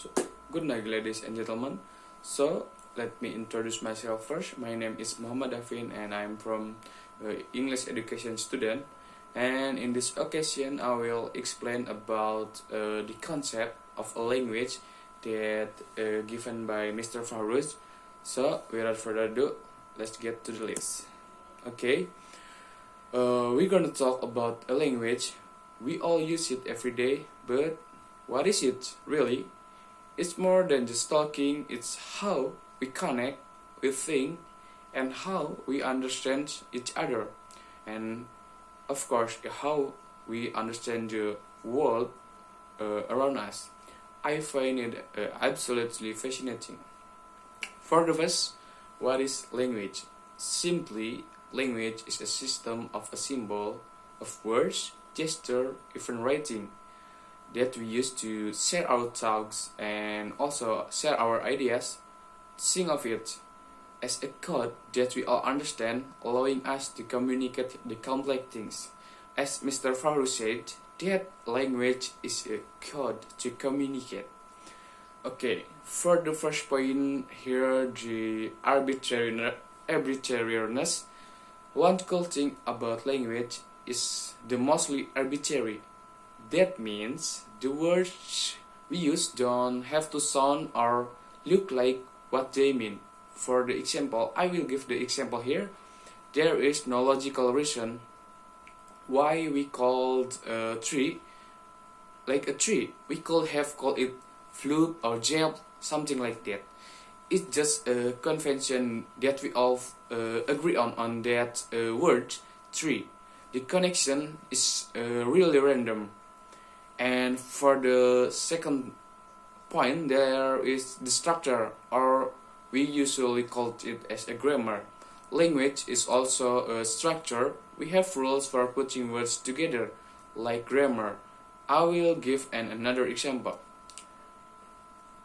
So, good night, ladies and gentlemen. So, let me introduce myself first. My name is Muhammad Davin, and I'm from English education student. And in this occasion, I will explain about the concept of a language that given by Mr. Farouz. So, without further ado, let's get to the list. Okay, we're gonna talk about a language. We all use it every day, but what is it really? It's more than just talking, it's how we connect, we think, and how we understand each other. And of course, how we understand the world around us. I find it absolutely fascinating. For the first, what is language? Simply, language is a system of a symbol, of words, gesture, even writing that we use to share our thoughts and also share our ideas. Think of it as a code that we all understand, allowing us to communicate the complex things. As Mr. Faru said, that language is a code to communicate. Okay, for the first point here, the arbitrariness. One cool thing about language is the mostly arbitrary. That means the words we use don't have to sound or look like what they mean. For the example, I will give the example here. There is no logical reason why we called a tree like a tree. We could have called it flute or jab, something like that. It's just a convention that we all agree on that word tree. The connection is really random. And for the second point, there is the structure, or we usually call it as a grammar. Language is also a structure. We have rules for putting words together, like grammar. I will give another example.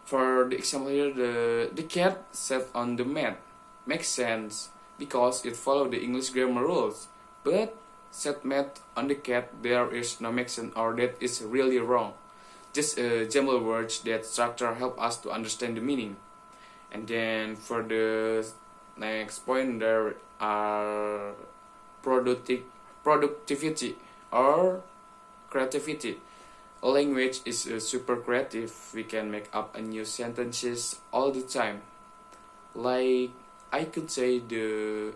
For the example here, the cat sat on the mat. Makes sense, because it followed the English grammar rules. But set mat on the cat, there is no make sense, or that is really wrong. Just jumble words that structure help us to understand the meaning. And then for the next point, there are productivity or creativity. A language is super creative. We can make up a new sentences all the time. Like I could say the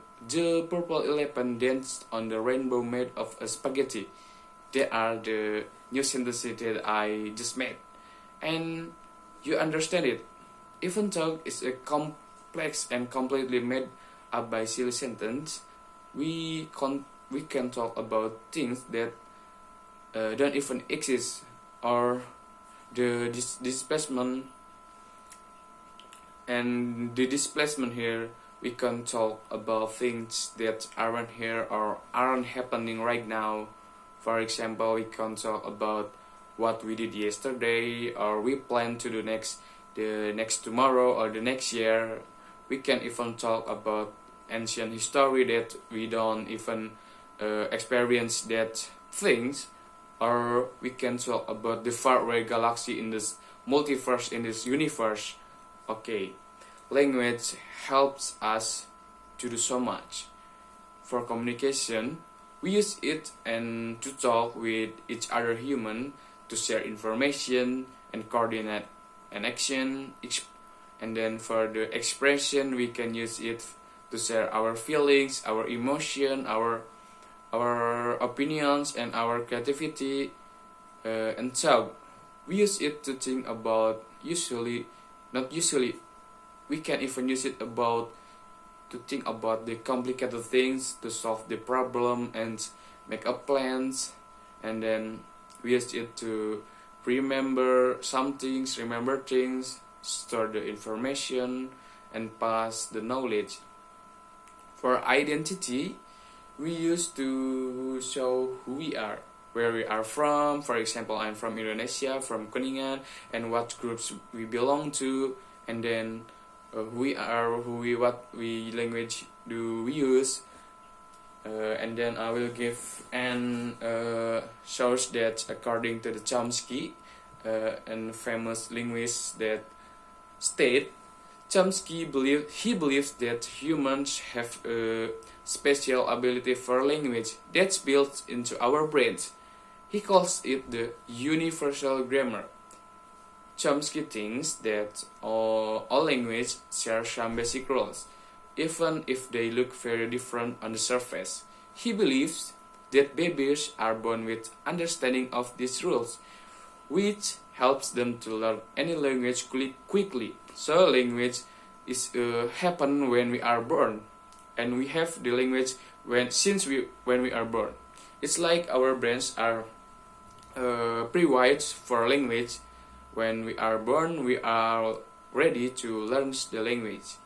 purple elephant danced on the rainbow made of a spaghetti. They are the new sentences that I just made. And you understand it. Even though it's a complex and completely made up by silly sentence, we can talk about things that don't even exist, or the displacement. And the displacement here, we can talk about things that aren't here or aren't happening right now. For example, we can talk about what we did yesterday, or we plan to do the next tomorrow or the next year. We can even talk about ancient history that we don't even experience that things, or we can talk about the faraway galaxy in this multiverse, in this universe. Okay, language helps us to do so much. For communication, we use it and to talk with each other human, to share information and coordinate an action. And then for the expression, we can use it to share our feelings, our emotion, our opinions, and our creativity. And so we use it to think about, not usually, we can even use it about to think about the complicated things, to solve the problem and make up plans. And then we use it to remember things, store the information, and pass the knowledge. For identity, we use to show who we are, where we are from. For example, I'm from Indonesia, from Kuningan, and what groups we belong to. And then who we are, what language do we use. And then I will give an source that according to the Chomsky, and famous linguist that state Chomsky believes that humans have a special ability for language that's built into our brains. He calls it the universal grammar. Chomsky thinks that all language share some basic rules, even if they look very different on the surface. He believes that babies are born with understanding of these rules, which helps them to learn any language quickly. So language is happen when we are born, and we have the language when we are born. It's like our brains are pre-wired for language. When we are born, we are ready to learn the language.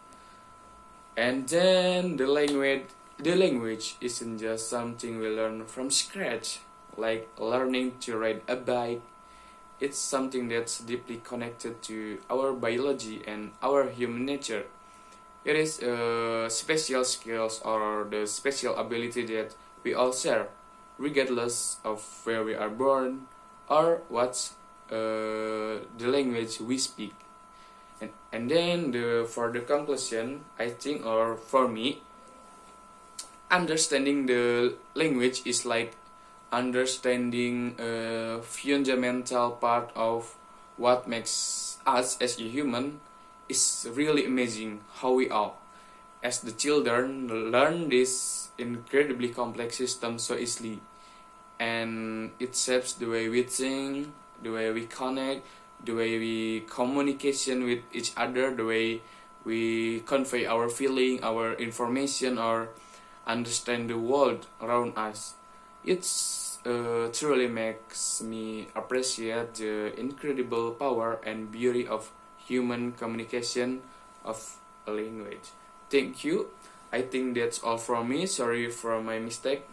And then the language isn't just something we learn from scratch, like learning to ride a bike. It's something that's deeply connected to our biology and our human nature. It is special skills or the special ability that we all share, regardless of where we are born or what's the language we speak. And then for the conclusion, I think, or for me, understanding the language is like understanding a fundamental part of what makes us as a human. Is really amazing how we all, as the children, learn this incredibly complex system so easily, and it shapes the way we think, the way we connect, the way we communication with each other, the way we convey our feeling, our information, or understand the world around us. It's truly makes me appreciate the incredible power and beauty of human communication of a language. Thank you. I think that's all from me. Sorry for my mistake.